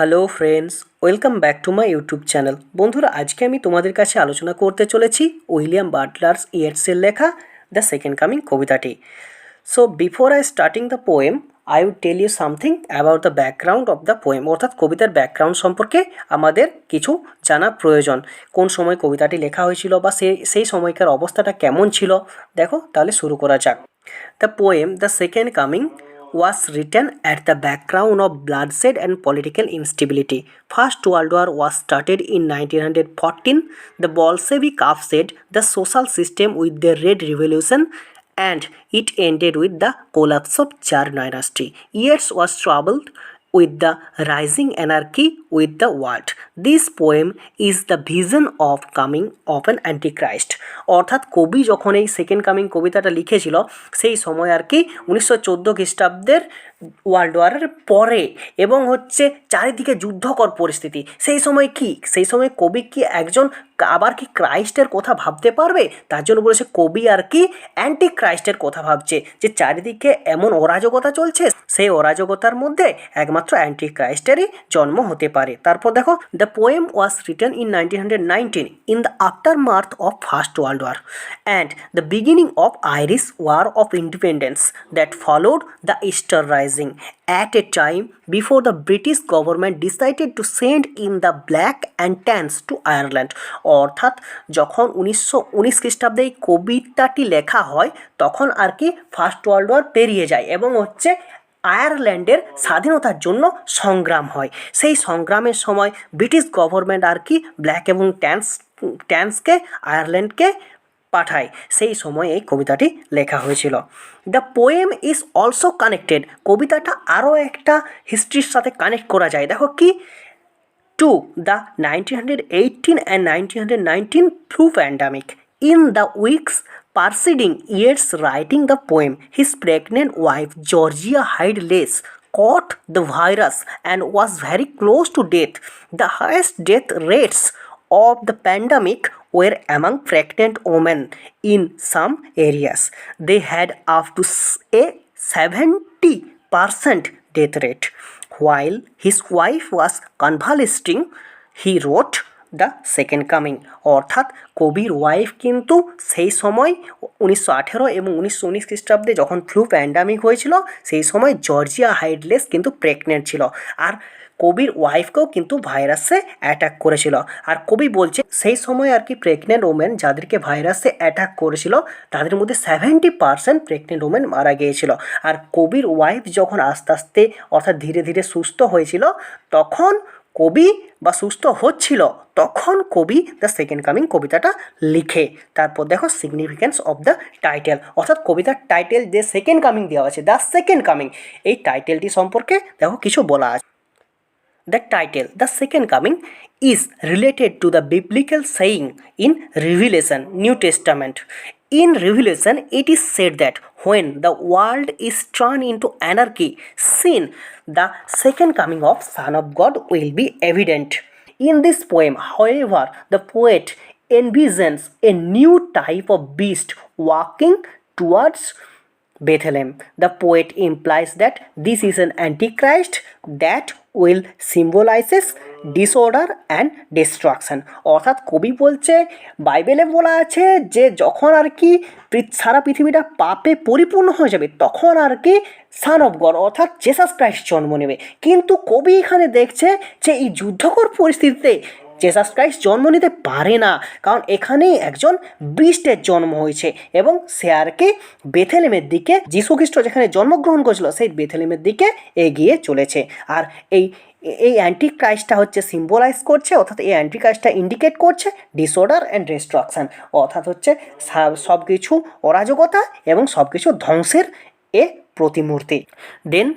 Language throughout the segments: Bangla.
Hello friends, welcome back to my YouTube channel. বন্ধুরা, আজকে আমি তোমাদের কাছে আলোচনা করতে চলেছি উইলিয়াম বাটলার ইয়েটসের লেখা দ্য সেকেন্ড কামিং কবিতাটি। So before I starting the poem, I would tell you something about the background of the poem, অর্থাৎ কবিতার ব্যাকগ্রাউন্ড সম্পর্কে আমাদের কিছু জানা প্রয়োজন। কোন সময় কবিতাটি লেখা হয়েছিল বা সেই সময়কার অবস্থাটা কেমন ছিল, দেখো তাহলে শুরু করা যাক। The poem the second coming was written at the background of bloodshed and political instability. First World War was started in 1914. The Bolshevik upset the social system with the Red Revolution and it ended with the collapse of Tsar dynasty. Years was troubled with the rising anarchy with the world. This poem is the vision of coming of an antichrist. অর্থাৎ কবি যখন এই সেকেন্ড কামিং কবিতাটা লিখেছিল সেই সময় আর কি 1914 খ্রিস্টাব্দের ওয়ার্ল্ড ওয়ারের পরে, এবং হচ্ছে চারিদিকে যুদ্ধকর পরিস্থিতি। সেই সময় কবি কি একজন আবার কি ক্রাইস্টের কথা ভাবতে পারবে? তার জন্য বলেছে কবি আর কি অ্যান্টি ক্রাইস্টের কথা ভাবছে, যে চারিদিকে এমন অরাজকতা চলছে, সেই অরাজকতার মধ্যে একমাত্র অ্যান্টি ক্রাইস্টেরই জন্ম হতে পারে। তারপর দেখো, the poem was written in 1919 in the aftermath of first world war and the beginning of Irish war of independence that followed the Easter rising at a time before the British government decided to send in the black and tans to Ireland. অর্থাৎ যখন 1919 খ্রিস্টাব্দে এই কবিতাটি লেখা হয় তখন আর কি ফার্স্ট ওয়ার্ল্ড ওয়ার পেরিয়ে যায় এবং হচ্ছে আয়ারল্যান্ডের স্বাধীনতার জন্য সংগ্রাম হয়। সেই সংগ্রামের সময় ব্রিটিশ গভর্নমেন্ট আর কি ব্ল্যাক এবং ট্যান্সকে আয়ারল্যান্ডকে পাঠায়। সেই সময় এই কবিতাটি লেখা হয়েছিল। The poem is also connected, কবিতাটা আরও একটা হিস্ট্রির সাথে কানেক্ট করা যায়। দেখো কি, to the 1918 and 1919 flu pandemic. In the weeks preceding Yeats writing the poem, his pregnant wife Georgia Hyde-Lace caught the virus and was very close to death. The highest death rates of the pandemic were among pregnant women in some areas. They had up to a 70% death rate. While his wife was convalescing, he wrote the second coming. অর্থাৎ কবির ওয়াইফ কিন্তু সেই সময় 1918 এবং 1919 খ্রিস্টাব্দে যখন ফ্লু প্যান্ডামিক হয়েছিল সেই সময় জর্জিয়া হাইডলেস কিন্তু প্রেগনেন্ট ছিল, আর কবির ওয়াইফকেও কিন্তু ভাইরাসে অ্যাটাক করেছিল। আর কবি বলছে সেই সময় আর কি প্রেগনেন্ট ওমেন যাদেরকে ভাইরাসে অ্যাটাক করেছিল তাদের মধ্যে 70% প্রেগনেন্ট ওমেন মারা গিয়েছিল। আর কবির ওয়াইফ যখন আস্তে আস্তে অর্থাৎ ধীরে ধীরে সুস্থ হয়েছিল তখন কবি বা সুস্থ হচ্ছিল তখন কবি দ্য সেকেন্ড কামিং কবিতাটা লিখে। তারপর দেখো সিগনিফিক্যান্স অফ দ্য টাইটেল, অর্থাৎ কবিতার টাইটেল যে সেকেন্ড কামিং দেওয়া আছে দ্য সেকেন্ড কামিং, এই টাইটেলটি সম্পর্কে দেখো কিছু বলা আছে। The title, The Second Coming, is related to the biblical saying in Revelation, New Testament. In Revelation, it is said that when the world is turned into anarchy, sin, the second coming of Son of God will be evident. In this poem, however, the poet envisions a new type of beast walking towards Bethlehem. The poet implies that this is an antichrist that will symbolizes disorder and destruction. অর্থাৎ কবি বলছে বাইবেলে বলা আছে যে যখন আর কি সারা পৃথিবীটা পাপে পরিপূর্ণ হয়ে যাবে তখন আর কি সান অফ গড অর্থাৎ জেসাস ক্রাইস্ট জন্ম নেবে। কিন্তু কবি এখানে দেখছে যে এই যুদ্ধকর পরিস্থিতিতে জেসাস ক্রাইস্ট জন্ম নিতে পারে না, কারণ এখানেই একজন বিস্টের জন্ম হয়েছে এবং সে আর কি বেথেলেমের দিকে, যীশু খ্রিস্ট যেখানে জন্মগ্রহণ করেছিল সেই বেথেলেমের দিকে এগিয়ে চলেছে। আর এই অ্যান্টি ক্রাইস্টটা হচ্ছে সিম্বলাইজ করছে, অর্থাৎ এই অ্যান্টি ক্রাইস্টটা ইন্ডিকেট করছে ডিসঅর্ডার অ্যান্ড ডিস্ট্রাকশান, অর্থাৎ হচ্ছে সব কিছু অরাজকতা এবং সব কিছু ধ্বংসের প্রতিমূর্তি। দেন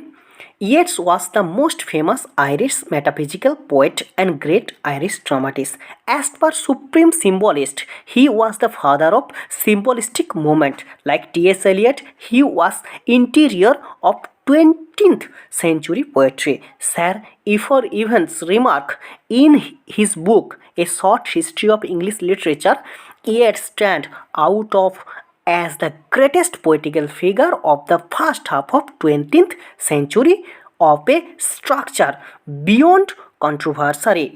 Yeats was the most famous Irish metaphysical poet and great Irish dramatist. As per supreme symbolist, he was the father of symbolistic movement. Like T.S. Eliot, he was interior of 20th century poetry. Sir Ifor Evans remarked in his book A Short History of English Literature, Yeats stand out of as the greatest poetical figure of the first half of 20th century of A structure beyond কন্ট্রোভার্সারি।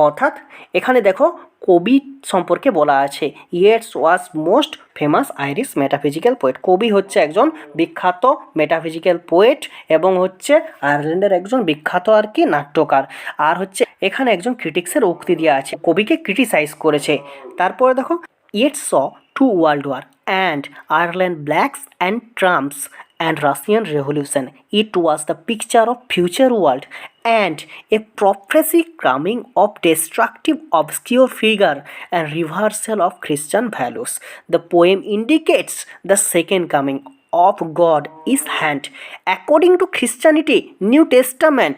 অর্থাৎ এখানে দেখো কবি সম্পর্কে বলা আছে, ইয়েটস ওয়াজ most famous Irish metaphysical poet. কবি হচ্ছে একজন বিখ্যাত মেটাফিজিক্যাল পোয়েট এবং হচ্ছে আয়ারল্যান্ডের একজন বিখ্যাত আর কি নাট্যকার। আর হচ্ছে এখানে একজন ক্রিটিক্সের উক্তি দেওয়া আছে, কবিকে ক্রিটিসাইজ করেছে। তারপরে দেখো it saw two world war and Ireland blacks and trumps and Russian Revolution. It was the picture of future world and a prophecy coming of destructive obscure figure and reversal of Christian values. The poem indicates the second coming of God is hand. According to Christianity, New Testament,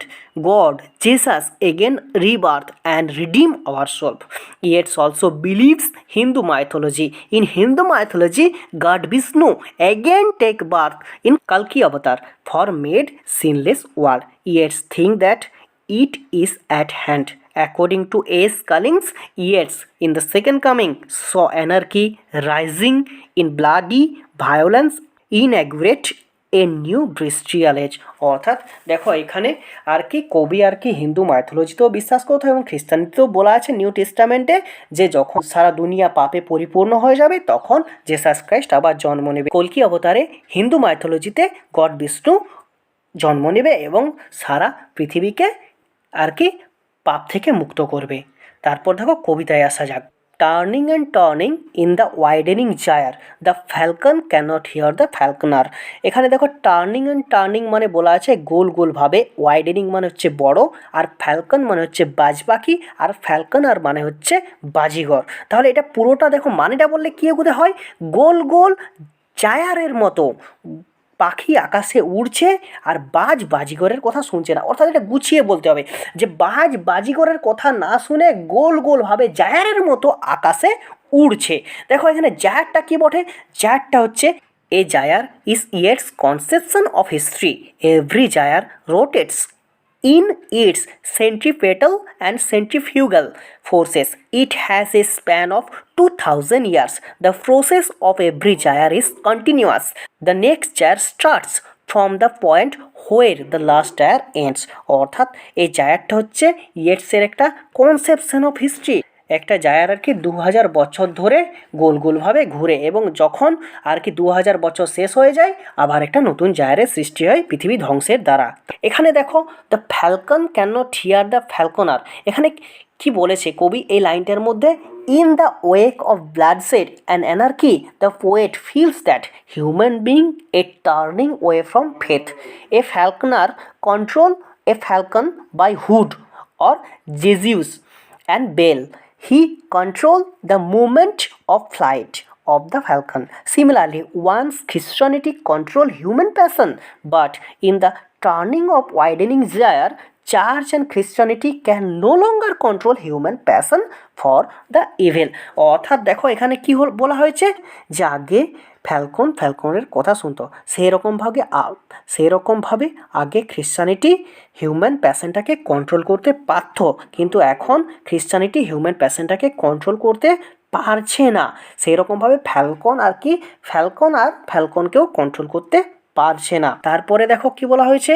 God, Jesus again rebirth and redeem our soul. Yet also believes Hindu mythology. In Hindu mythology, God Vishnu again take birth in Kalki avatar for made sinless world. Yet think that it is at hand. According to A.S. Collins, Yeats in the second coming saw anarchy rising in bloody violence inaugurate a new bestial age. অর্থাৎ দেখো এখানে আর কি কবি আর কি হিন্দু মাইথোলজিতেও বিশ্বাস করতো এবং খ্রিস্টানিতেও বলা আছে নিউ টেস্টামেন্টে যে যখন সারা দুনিয়া পাপে পরিপূর্ণ হয়ে যাবে তখন জেসাস ক্রাইস্ট আবার জন্ম নেবে। কল্কি অবতারে হিন্দু মাইথোলজিতে গড বিষ্ণু জন্ম নেবে এবং সারা পৃথিবীকে আর কি পাপ থেকে মুক্ত করবে। তারপর দেখো কবিতায় আসা যাক। Turning and turning in the widening gyre the falcon cannot hear the falconer. এখানে দেখো টার্নিং অ্যান্ড টার্নিং মানে বলা আছে গোল গোলভাবে, ওয়াইডেনিং মানে হচ্ছে বড়, আর ফ্যালকন মানে হচ্ছে বাজ পাখি, আর ফ্যালকনার মানে হচ্ছে বাজিঘর। তাহলে এটা পুরোটা দেখো মানেটা বললে কী বোধ হয়, গোল গোল জায়ারের মতো পাখি আকাশে উড়ছে আর বাজ বাজিগরের কথা শুনছে না। অর্থাৎ এটা গুছিয়ে বলতে হবে যে বাজ বাজিগরের কথা না শুনে গোল গোলভাবে জায়ারের মতো আকাশে উড়ছে। দেখো এখানে জায়ারটা কী বটে, জায়ারটা হচ্ছে a gyre is Yeats conception of history. Every gyre rotates in its centripetal and centrifugal forces. It has a span of 2000 years. The process of every gyre is continuous. The next gyre starts from the point where the last gyre ends. অর্থাৎ এই জায়ারটা হচ্ছে ইয়েটসের একটা কনসেপশন অফ হিস্ট্রি। একটা জায়ার আর কি 2000 বছর ধরে গোল গোলভাবে ঘুরে এবং যখন আর কি 2000 বছর শেষ হয়ে যায় আবার একটা নতুন জায়ারের সৃষ্টি হয় পৃথিবী ধ্বংসের দ্বারা। এখানে দেখো the falcon can not hear the falconer. এখানে কি বলেছে কবি এই লাইনটার মধ্যে, in the wake of bloodshed and anarchy the poet feels that human being a turning way from faith. A falconer control a falcon by hood or jesses and bell. He controlled the movement of flight of the falcon. Similarly, once Christianity controlled human passion, but in the turning of widening gyre, Church and Christianity can no longer control human passion for the evil. অর্থাৎ দেখো এখানে কি বলা হয়েছে যে আগে ফ্যালকনের কথা শুনতো, সেরকমভাবে আগে খ্রিশ্চানিটি হিউম্যান প্যাশনটাকে কন্ট্রোল করতে পারত, কিন্তু এখন খ্রিশ্চানিটি হিউম্যান প্যাশনটাকে কন্ট্রোল করতে পারছে না। সেইরকমভাবে ফ্যালকনকেও কন্ট্রোল করতে পারছে না। তারপরে দেখো কি বলা হয়েছে,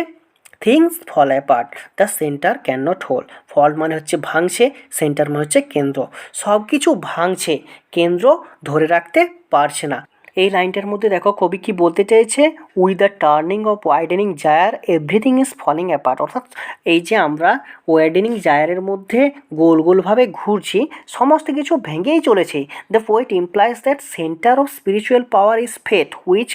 things fall apart the centre can not hold. Fall মানে হচ্ছে ভাঙছে, সেন্টার মানে হচ্ছে কেন্দ্র। সব কিছু ভাঙছে, কেন্দ্র ধরে রাখতে পারছে না। এই লাইনটার মধ্যে দেখো কবি কি বলতে চেয়েছে, with the turning of widening gyre everything is falling apart. অর্থাৎ এই যে আমরা ওয়াইডেনিং জায়ারের মধ্যে গোল গোলভাবে ঘুরছি, সমস্ত কিছু ভেঙেই চলেছে। The poet implies that centre of spiritual power is faith which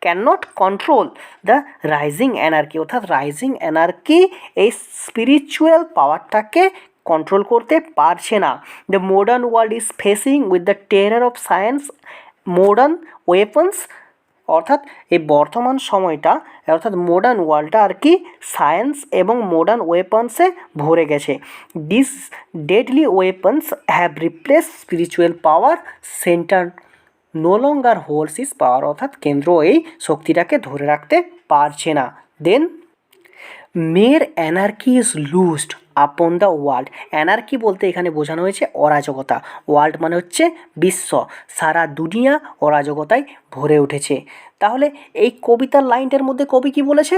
cannot control the rising anarchy. অর্থাৎ রাইজিং অ্যানার্কি এই স্পিরিচুয়াল পাওয়ারটাকে কন্ট্রোল করতে পারছে না। The modern world is facing with the terror of science modern weapons. অর্থাৎ এই বর্তমান সময়টা অর্থাৎ মডার্ন ওয়ার্ল্ডটা আর কি সায়েন্স এবং মডার্ন ওয়েপন্সে ভরে গেছে। This deadly weapons have replace spiritual power, centre no longer holds is power. অর্থাৎ কেন্দ্র এই শক্তিটাকে ধরে রাখতে পারছে না। দেন মের anarchy is লুজড upon the world. Anarchy বলতে এখানে বোঝানো হয়েছে অরাজকতা। ওয়ার্ল্ড মানে হচ্ছে বিশ্ব, সারা দুনিয়া অরাজকতায় ভরে উঠেছে। তাহলে এই কবিতার লাইনটার মধ্যে কবি কি বলেছে,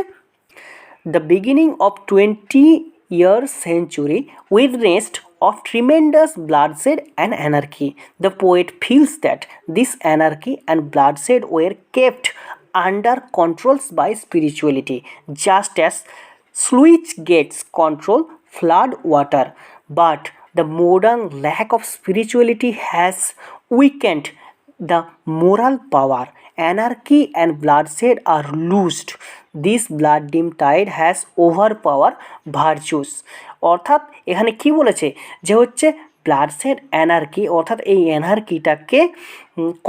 The beginning of 20th century witnessed of tremendous bloodshed and anarchy. The poet feels that this anarchy and bloodshed were kept under controls by spirituality, just as sluice gates control flood water. But the modern lack of spirituality has weakened the moral power. Anarchy and bloodshed are loosed. This blood dim tide has overpowered virtues. অর্থাৎ এখানে কি বলেছে যে হচ্ছে ব্লাডশেড অ্যানার্কি, অর্থাৎ এই অ্যানার্কিটাকে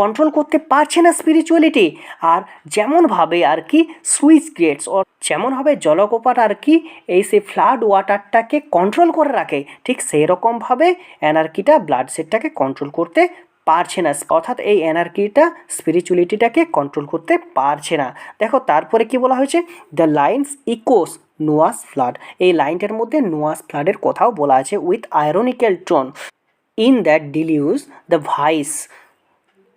কন্ট্রোল করতে পারছে না স্পিরিচুয়ালিটি। আর যেমনভাবে আর কি সুইচ গেটস যেমনভাবে জলকপাট আর কি এই সে ফ্লাড ওয়াটারটাকে কন্ট্রোল করে রাখে, ঠিক সেই রকমভাবে অ্যানার্কিটা ব্লাডশেডটাকে কন্ট্রোল করতে পারছে না, অর্থাৎ এই এনার্কিটা স্পিরিচুয়ালিটিটাকে কন্ট্রোল করতে পারছে না। দেখো তারপরে কি বলা হয়েছে, the lines echoes Noah's flood. এই লাইনটার মধ্যে নোয়াস ফ্লাডের কথাও বলা আছে with ironical tone. In that deluge the vice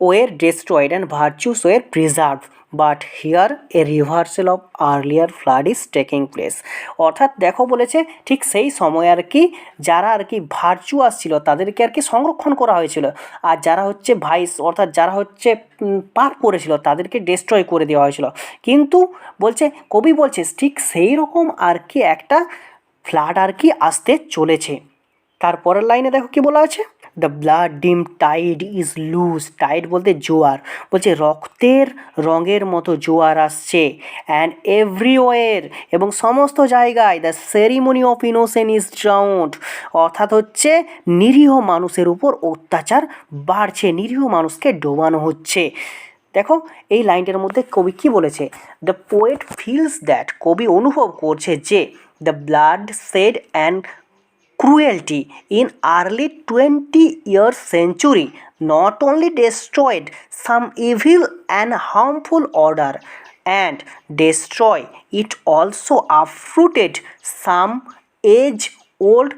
were destroyed and virtues were preserved, but here a reversal of earlier flood is taking place. অর্থাৎ দেখো বলেছে ঠিক সেই সময় আর কি যারা আর কি ভার্চুয়াস ছিল তাদেরকে আর কি সংরক্ষণ করা হয়েছিল, আর যারা হচ্ছে ভাইস অর্থাৎ যারা হচ্ছে পাপ করেছিল তাদেরকে ডিস্ট্রয় করে দেওয়া হয়েছিল। কিন্তু বলছে কবি বলছে ঠিক সেই রকম আর কি একটা ফ্লাড আর কি আসতে চলেছে। তারপরের লাইনে দেখো কি বলা আছে, দ্য ব্লাড ডিম টাইড ইজ লুজ। টাইড বলতে জোয়ার, বলছে রক্তের রঙের মতো জোয়ার আসছে। অ্যান্ড এভরিওয়ের, এবং সমস্ত জায়গায় the ceremony of innocent is drowned, অর্থাৎ হচ্ছে নিরীহ মানুষের উপর অত্যাচার বাড়ছে, নিরীহ মানুষকে ডোবানো হচ্ছে। দেখো এই লাইনটার মধ্যে কবি কি বলেছে, দ্য পোয়েট ফিলস দ্যাট, কবি অনুভব করছে যে the blood shed and cruelty in early 20th century not only destroyed some evil and harmful order and destroy it also uprooted some age old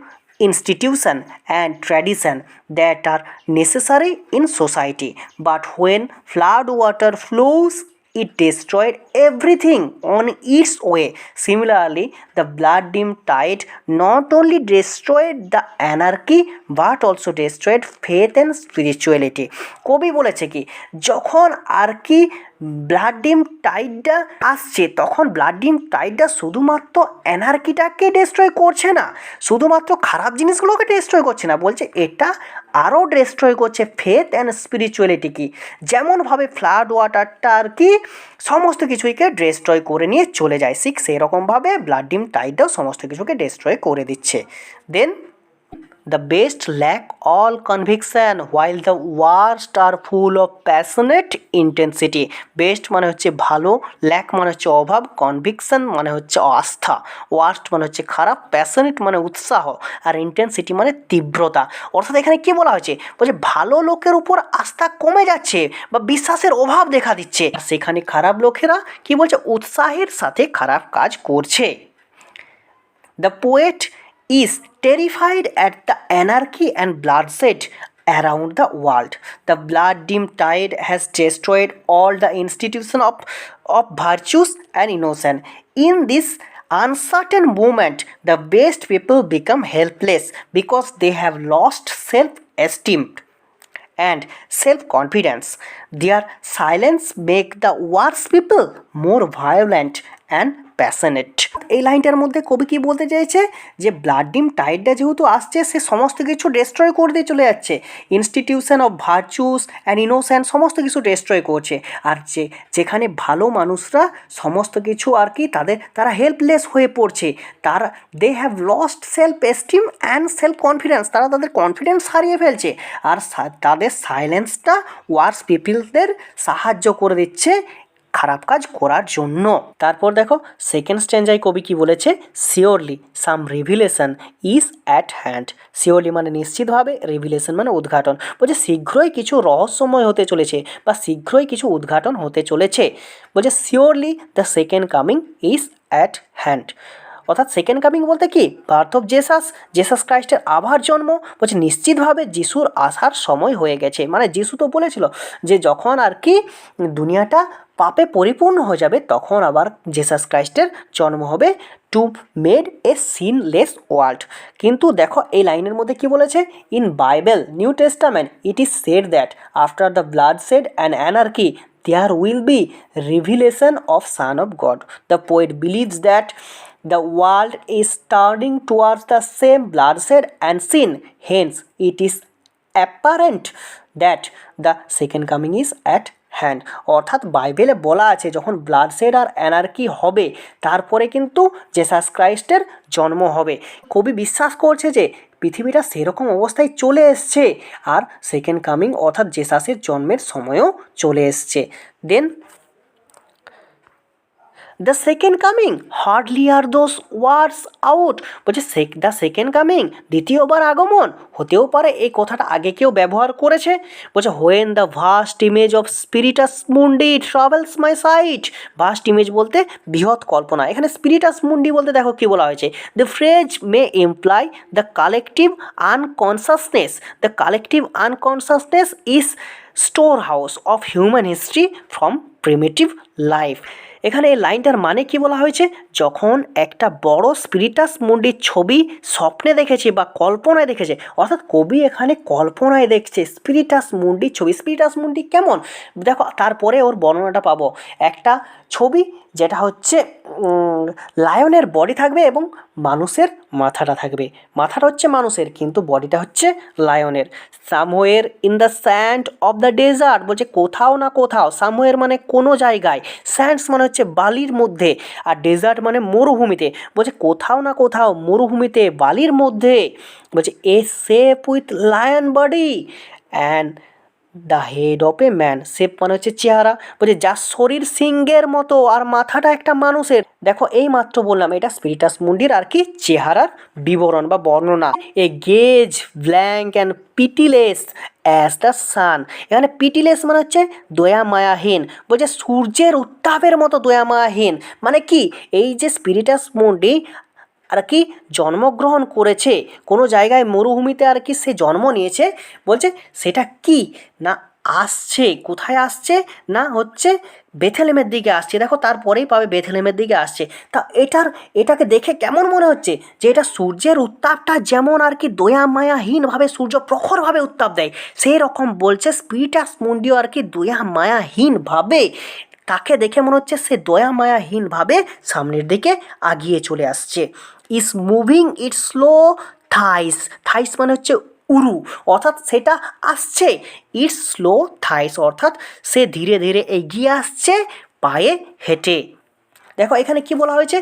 institution and tradition that are necessary in society, but when flood water flows it destroyed everything on its way. Similarly, the blood dim tide not only destroyed the anarchy but also destroyed faith and spirituality. কবি বলেছে কি যখন আর কি ব্লাড ডিম টাইডটা আসছে তখন ব্লাড ডিম টাইডটা শুধুমাত্র অ্যানার্কিটাকে ডিস্ট্রয় করছে না, শুধুমাত্র খারাপ জিনিসগুলোকে ডিস্ট্রয় করছে না, বলছে এটা আরও ডিস্ট্রয় করছে ফেথ অ্যান্ড স্পিরিচুয়ালিটি। কি যেমনভাবে ফ্লাড ওয়াটারটা আর কি সমস্ত কিছুকে ডিস্ট্রয় করে নিয়ে চলে যায়, ঠিক সেরকমভাবে ব্লাড ডিম টাইডটাও সমস্ত কিছুকে ডিস্ট্রয় করে দিচ্ছে। দেন the best lack all conviction while the worst are full of passionate intensity. Best মানে হচ্ছে ভালো, ল্যাক মানে হচ্ছে অভাব, কনভিকশন মানে হচ্ছে আস্থা, ওয়ার্স্ট মানে হচ্ছে খারাপ, প্যাশনেট মানে উৎসাহ, আর ইন্টেন্সিটি মানে তীব্রতা। অর্থাৎ এখানে কি বলা হয়েছে, বলছে ভালো লোকের উপর আস্থা কমে যাচ্ছে বা বিশ্বাসের অভাব দেখা দিচ্ছে, সেখানে খারাপ লোকেরা কি বলছে উৎসাহের সাথে খারাপ কাজ করছে। The poet is terrified at the anarchy and bloodshed around the world. The blood dim tide has destroyed all the institution of virtues and innocence. In this uncertain moment, the best people become helpless because they have lost self-esteem and self-confidence. Their silence make the worst people more violent and passionate. এই লাইনটার মধ্যে কবি কি বলতে চাইছে যে ব্লাড ডিম টাইডটা যেহেতু আসছে সে সমস্ত কিছু ডিস্ট্রয় করে দিয়ে চলে যাচ্ছে, institution of virtues and innocence সমস্ত কিছু ডিস্ট্রয় করছে, আর যেখানে ভালো মানুষরা সমস্ত কিছু আর কি তারা হেল্পলেস হয়ে পড়ছে, তারা they have lost self esteem and self confidence, তারা তাদের কনফিডেন্স হারিয়ে ফেলছে, আর তাদের সাইলেন্সটা ওয়ার্স পিপলদের সাহায্য করে দিচ্ছে খারাপ কাজ করার জন্য। তারপর দেখো সেকেন্ড স্ট্যান্জায় কবি কি বলেছে, surely some revelation is at hand. Surely মানে নিশ্চিতভাবে, রিভিলেশন মানে উদ্ঘাটন, বলছে শীঘ্রই কিছু রহস্যময় হতে চলেছে বা শীঘ্রই কিছু উদ্ঘাটন হতে চলেছে, বলছে surely the second coming is at hand. অর্থাৎ সেকেন্ড কামিং বলতে কি বার্থ অফ জেসাস ক্রাইস্টের আবার জন্ম, বলছে নিশ্চিতভাবে যিশুর আসার সময় হয়ে গেছে। মানে যিশু তো বলেছিল যে যখন আর কি দুনিয়াটা পাপে পরিপূর্ণ হয়ে যাবে তখন আবার জেসাস ক্রাইস্টের জন্ম হবে, টু মেড এ সিনলেস ওয়ার্ল্ড। কিন্তু দেখো এই লাইনের মধ্যে কি বলেছে, in Bible new testament it is said that after the blood shed and anarchy there will be revelation of Son of God. The poet believes that the world is turning towards the same bloodshed and sin. Hence, it is apparent that the second coming is at hand. অর্থাৎ বাইবেলে বলা আছে যখন ব্লাডশেড আর অ্যানার্কি হবে তারপরে কিন্তু জেসাস ক্রাইস্টের জন্ম হবে। কবি বিশ্বাস করছে যে পৃথিবীটা সেরকম অবস্থায় চলে এসছে আর সেকেন্ড কামিং অর্থাৎ জেসাসের জন্মের সময়ও চলে এসছে। Then the second coming hardly are those words out, বলছে দ্য সেকেন্ড কামিং দ্বিতীয়বার আগমন হতেও পারে, এই কথাটা আগে কেউ ব্যবহার করেছে। বলছে when the vast image of স্পিরিটাস মুন্ডি ট্রাভেলস মাই সাইট। ভাস্ট ইমেজ বলতে বৃহৎ কল্পনা, এখানে স্পিরিটাস মুন্ডি বলতে দেখো কী বলা হয়েছে, the phrase may imply the collective unconsciousness. The collective unconsciousness is store house of human history from primitive life. এখানে এই লাইনটার মানে কি বলা হয়েছে, যখন একটা বড় স্পিরিটাস মুন্ডির ছবি স্বপ্নে দেখেছে বা কল্পনায় দেখেছে, অর্থাৎ কবি এখানে কল্পনায় দেখছে স্পিরিটাস মুন্ডির ছবি। স্পিরিটাস মুন্ডি কেমন দেখো, তারপরে ওর বর্ণনাটা পাবো। একটা ছবি যেটা হচ্ছে লায়নের বডি থাকবে এবং মানুষের মাথাটা থাকবে, মাথাটা হচ্ছে মানুষের কিন্তু বডিটা হচ্ছে লায়নের। Somewhere in the sand of the desert, বলছে কোথাও না কোথাও, সামওয়ের মানে কোনো জায়গায়, স্যান্ডস মানে হচ্ছে বালির মধ্যে, আর ডেজার্ট মানে মরুভূমিতে, বলছে কোথাও না কোথাও মরুভূমিতে বালির মধ্যে, বলছে a shape with lion body and the head of a man. Shape মানে হচ্ছে চেহারা, বলছে যার শরীর সিংহের মতো আর মাথাটা একটা মানুষের। দেখো এই মাত্র বললাম এটা স্পিরিটাস মুন্ডির আর কি চেহারার বিবরণ বা বর্ণনা। A gaze blank and pitiless as the sun. এখানে পিটিলেস মানে হচ্ছে দয়া মায়াহীন, বলছে সূর্যের উত্তাপের মতো দয়া মায়াহীন। মানে কি এই যে স্পিরিটাস মুন্ডি আর কি জন্মগ্রহণ করেছে কোনো জায়গায় মরুভূমিতে আর কি সে জন্ম নিয়েছে, বলছে সেটা কি না আসছে, কোথায় আসছে না হচ্ছে বেথেলেমের দিকে আসছে। দেখো তারপরেই পাবে বেথেলেমের দিকে আসছে। তা এটাকে দেখে কেমন মনে হচ্ছে যে এটা সূর্যের উত্তাপটা যেমন আর কি দয়া মায়াহীনভাবে সূর্য প্রখরভাবে উত্তাপ দেয়, সেই রকম বলছে স্পিরিটাস মুন্ডিও আর কি দয়া মায়াহীনভাবে, তাকে দেখে মনে হচ্ছে সে দয়া মায়াহীনভাবে সামনের দিকে আগিয়ে চলে আসছে। Is moving it slow thighs. Thighs মানে হচ্ছে উরু, অর্থাৎ সেটা আসছে। ইটস স্লো থাইস অর্থাৎ সে ধীরে ধীরে এগিয়ে আসছে পায়ে হেঁটে। দেখো এখানে কি বলা হয়েছে,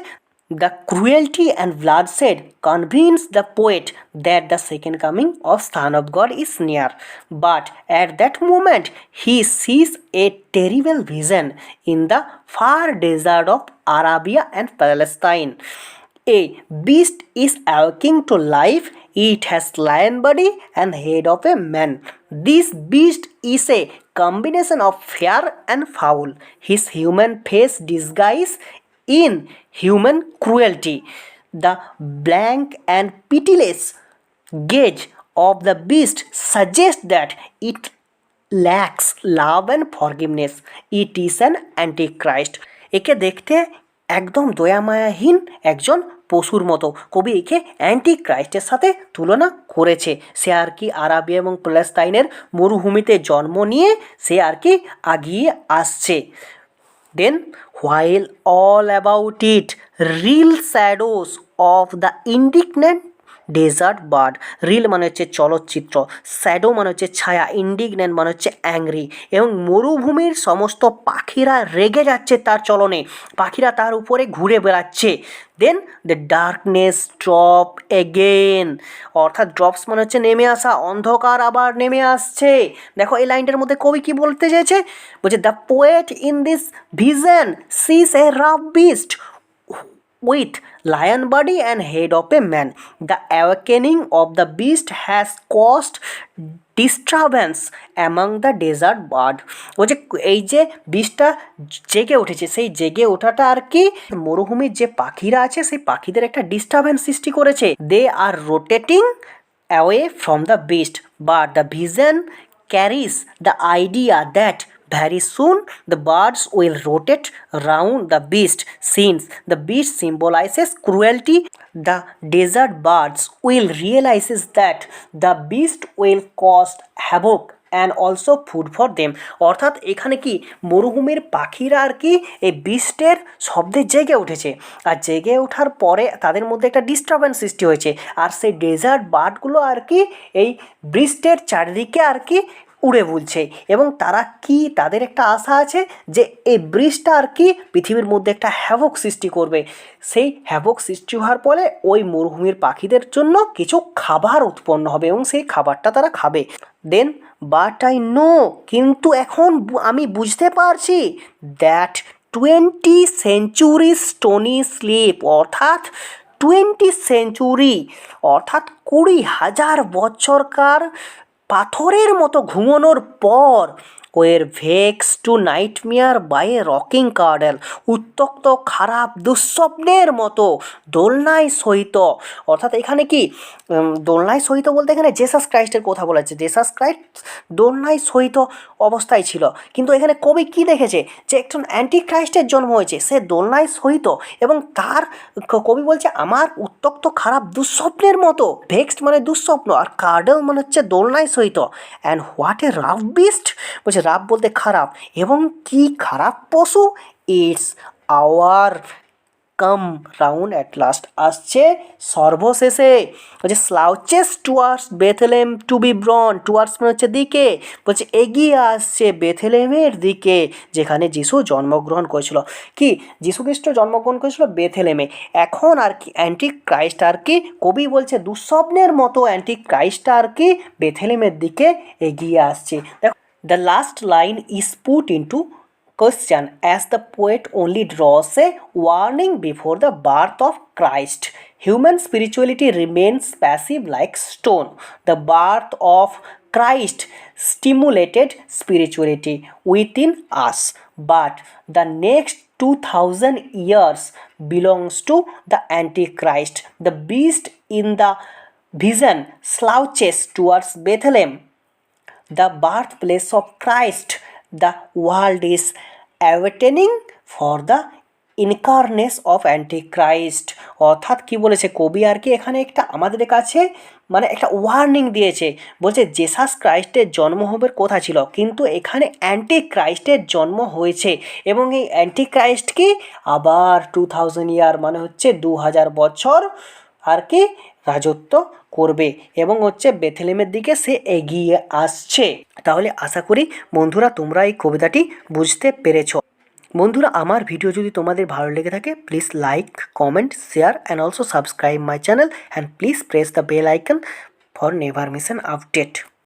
the cruelty and bloodshed convince the poet that the second coming of son of God is near, but at that moment he sees a terrible vision in the far desert of Arabia and Palestine. A beast is awaking to life. It has lion body and head of a man. This beast is a combination of fair and foul. His human face disguise in human cruelty. The blank and pitiless gaze of the beast suggests that it lacks love and forgiveness. It is an antichrist. একে দেখতে একদম দয়ামায়াহীন একজন পশুর মতো কবি একে অ্যান্টি ক্রাইস্টের সাথে তুলনা করেছে। সে আর কি আরাবিয়া এবং প্যালেস্টাইনের মরুভূমিতে জন্ম নিয়ে সে আর কি আগিয়ে আসছে। Then while all about it reel shadows of the indignant desert bird. Reel মানে হচ্ছে চলচ্চিত্র, শ্যাডো মানে হচ্ছে ছায়া, ইন্ডিগনেন্ট মানে হচ্ছে অ্যাংরি, এবং মরুভূমির সমস্ত পাখিরা রেগে যাচ্ছে তার চলনে, পাখিরা তার উপরে ঘুরে বেড়াচ্ছে। দেন দ্য ডার্কনেস ড্রপ এগেন, অর্থাৎ ড্রপস মানে হচ্ছে নেমে আসা, অন্ধকার আবার নেমে আসছে। দেখো এই লাইনটার মধ্যে কবি কি বলতে চেয়েছে, বলছে the poet in this vision sees a rough beast with lion body and head of a man. The awakening of the beast has caused disturbance among the desert bird. বলছে এই যে বিস্টটা জেগে উঠেছে, সেই জেগে ওঠাটা আর কি মরুভূমির যে পাখিরা আছে সেই পাখিদের একটা ডিস্টারবেন্স সৃষ্টি করেছে। দে আর rotating away from the beast, but the vision carries the idea that Very soon the birds will rotate round the beast, since the beast symbolizes cruelty. The desert birds will realize that the beast will cause havoc and also food for them. অর্থাৎ এখানে কি মরুভূমির পাখিরা আর কি এই বিস্টের শব্দে জেগে উঠেছে, আর জেগে ওঠার পরে তাদের মধ্যে একটা ডিস্টারবেন্স সৃষ্টি হয়েছে, আর সেই ডেজার্ট বার্ডগুলো আর কি এই বৃষ্টের চারিদিকে আর কি উড়ে বুলছে, এবং তারা কি তাদের একটা আশা আছে যে এই বৃষ্টিটা আর কি পৃথিবীর মধ্যে একটা হ্যাভক সৃষ্টি করবে। সেই হ্যাভক সৃষ্টি হওয়ার ফলে ওই মরুভূমির পাখিদের জন্য কিছু খাবার উৎপন্ন হবে এবং সেই খাবারটা তারা খাবে। দেন বাট আই নো, কিন্তু এখন আমি বুঝতে পারছি দ্যাট 20 সেঞ্চুরি স্টোনি স্লিপ, অর্থাৎ 20 সেঞ্চুরি অর্থাৎ 20,000 বছরকার পাথরের মতো ঘুমানোর পর were vex to nightmare by a rocking cradle, উত্তক্ত খারাপ দুঃস্বপ্নের মতো দোলনায় সহিত। অর্থাৎ এখানে কি দোলনায় সহিত বলতে এখানে জেসাস ক্রাইস্টের কথা বলা হচ্ছে। জেসাস ক্রাইস্ট দোলনায় সহিত অবস্থায় ছিল, কিন্তু এখানে কবি কি দেখেছে যে একজন অ্যান্টি ক্রাইস্টের জন্ম হয়েছে, সে দোলনায় সহিত, এবং তার কবি বলছে আমার উত্তক্ত খারাপ দুঃস্বপ্নের মতো। ভেক্সড মানে দুঃস্বপ্ন, আর কার্ডেল মানে হচ্ছে দোলনায় সহিত। And what a rough beast, বলছে রাফ বলতে খারাপ, এবং কি খারাপ পশু। Its hour come round at last, আসছে সর্বশেষে। বলছে slouches towards Bethlehem to be born, towards মানে হচ্ছে দিকে, বলছে এগিয়ে আসছে বেথলেমের দিকে যেখানে যিশু জন্মগ্রহণ করেছিল। কি যীশুখ্রিস্ট জন্মগ্রহণ করেছিল বেথলেমে। এখন আর কি অ্যান্টি ক্রাইস্ট আর কি কবি বলছে দুঃস্বপ্নের মতো অ্যান্টি ক্রাইস্ট আর কি বেথলেমের দিকে এগিয়ে আসছে। দেখো, the last line is put into question as the poet only draws a warning before the birth of Christ. Human spirituality remains passive like stone. The birth of Christ stimulated spirituality within us, but the next 2000 years belongs to the Antichrist. The beast in the vision slouches towards Bethlehem, the birthplace of Christ. The world is awaiting for the incarnation of Antichrist. অর্থাৎ কি বলেছে কবি আর কি এখানে একটা আমাদের কাছে মানে একটা ওয়ার্নিং দিয়েছে। বলছে জেসাস ক্রাইস্টের জন্ম হবার কথা ছিল, কিন্তু এখানে অ্যান্টি ক্রাইস্টের জন্ম হয়েছে, এবং এই অ্যান্টি ক্রাইস্ট কি আবার 2000 ইয়ার মানে হচ্ছে 2000 বছর আর কি রাজত্ব করবে, এবং হচ্ছে বেথলেমের দিকে সে এগিয়ে আসছে। তাহলে আশা করি বন্ধুরা তোমরা এই কবিতাটি বুঝতে পেরেছ। বন্ধুরা আমার ভিডিও যদি তোমাদের ভালো লেগে থাকে please like, comment, share and also subscribe my channel, and please press the bell icon for never miss an update.